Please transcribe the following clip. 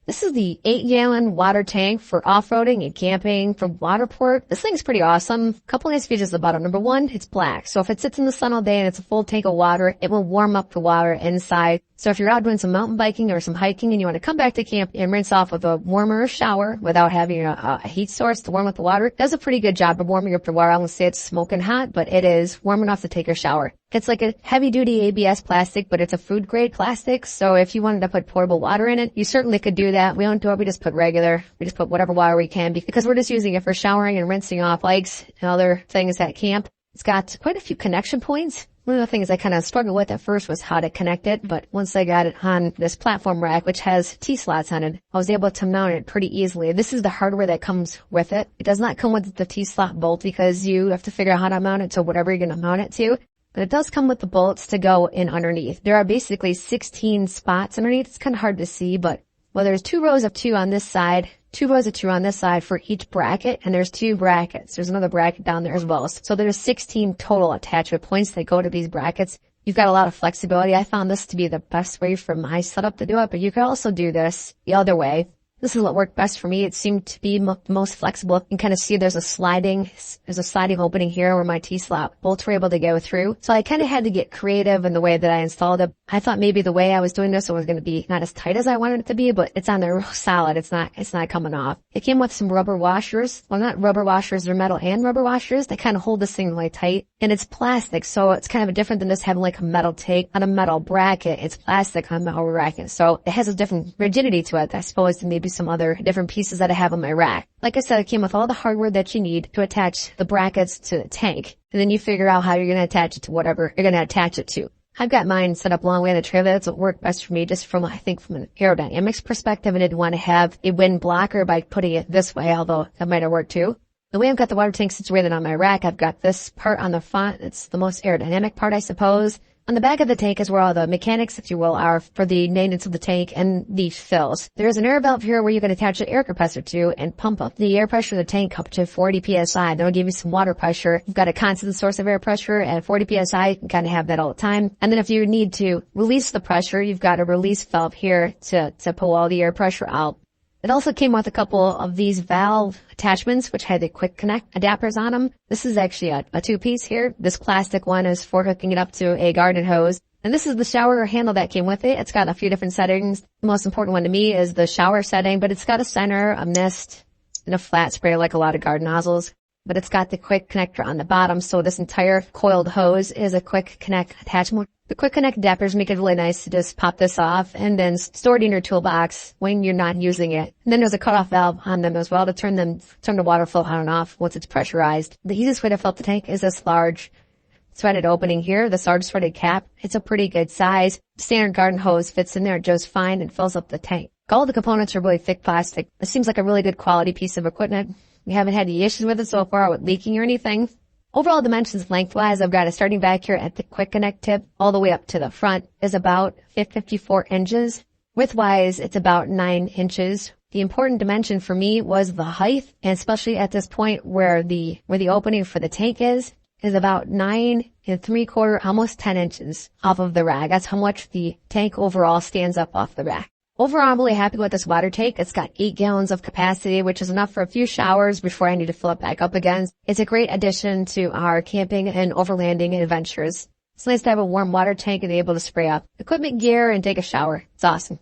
This is the 8-gallon water tank for off-roading and camping from WaterPort. This thing's pretty awesome. Couple nice features about it. Number one, it's black. So if it sits in the sun all day and it's a full tank of water, it will warm up the water inside. So if you're out doing some mountain biking or some hiking and you want to come back to camp and rinse off with a warmer shower without having a heat source to warm up the water, it does a pretty good job of warming up the water. I won't say it's smoking hot, but it is warm enough to take a shower. It's like a heavy-duty ABS plastic, but it's a food-grade plastic. So if you wanted to put portable water in it, you certainly could do that. We don't do it. We just put regular. We just put whatever water we can because we're just using it for showering and rinsing off bikes and other things at camp. It's got quite a few connection points. One of the things I kind of struggled with at first was how to connect it, but once I got it on this platform rack, which has T-slots on it, I was able to mount it pretty easily. This is the hardware that comes with it. It does not come with the T-slot bolt because you have to figure out how to mount it to whatever you're going to mount it to. But it does come with the bolts to go in underneath. There are basically 16 spots underneath. It's kind of hard to see, but well, there's 2 rows of 2 on this side, 2 rows of 2 on this side for each bracket, and there's 2 brackets. There's another bracket down there as well. So there's 16 total attachment points that go to these brackets. You've got a lot of flexibility. I found this to be the best way for my setup to do it, but you could also do this the other way. This is what worked best for me. It seemed to be the most flexible. You can kind of see there's a sliding opening here where my T-slot bolts were able to go through. So I kind of had to get creative in the way that I installed it. I thought maybe the way I was doing this was going to be not as tight as I wanted it to be, but it's on there real solid. It's not coming off. It came with some rubber washers. Well, not rubber washers, they're metal and rubber washers. They kind of hold this thing really tight. And it's plastic, so it's kind of different than just having like a metal tank on a metal bracket. It's plastic on a metal bracket. So it has a different rigidity to it, I suppose, than maybe some other different pieces that I have on my rack. Like I said, it came with all the hardware that you need to attach the brackets to the tank. And then you figure out how you're going to attach it to whatever you're going to attach it to. I've got mine set up long way in the trailer. That's what worked best for me, just from, I think, from an aerodynamics perspective. I didn't want to have a wind blocker by putting it this way, although that might have worked too. The way I've got the water tank situated on my rack, I've got this part on the front. It's the most aerodynamic part, I suppose. On the back of the tank is where all the mechanics, if you will, are for the maintenance of the tank and the fills. There's an air valve here where you can attach an air compressor to and pump up the air pressure of the tank up to 40 psi. That'll give you some water pressure. You've got a constant source of air pressure at 40 psi. You can kind of have that all the time. And then if you need to release the pressure, you've got a release valve here to pull all the air pressure out. It also came with a couple of these valve attachments, which had the quick connect adapters on them. This is actually a 2-piece here. This plastic one is for hooking it up to a garden hose. And this is the shower handle that came with it. It's got a few different settings. The most important one to me is the shower setting, but it's got a center, a mist, and a flat sprayer like a lot of garden nozzles. But it's got the quick connector on the bottom, so this entire coiled hose is a quick connect attachment. The quick connect adapters make it really nice to just pop this off and then store it in your toolbox when you're not using it. And then there's a cutoff valve on them as well to turn the water flow on and off once it's pressurized. The easiest way to fill up the tank is this large threaded opening here, this large threaded cap. It's a pretty good size. Standard garden hose fits in there just fine and fills up the tank. All the components are really thick plastic. It seems like a really good quality piece of equipment. We haven't had any issues with it so far with leaking or anything. Overall dimensions lengthwise, I've got it starting back here at the quick connect tip all the way up to the front is about 54 inches. Widthwise, it's about 9 inches. The important dimension for me was the height, and especially at this point where the opening for the tank is about 9 3/4, almost 10 inches off of the rack. That's how much the tank overall stands up off the rack. Overall, I'm really happy with this water tank. It's got 8 gallons of capacity, which is enough for a few showers before I need to fill it back up again. It's a great addition to our camping and overlanding adventures. It's nice to have a warm water tank and be able to spray up equipment gear and take a shower. It's awesome.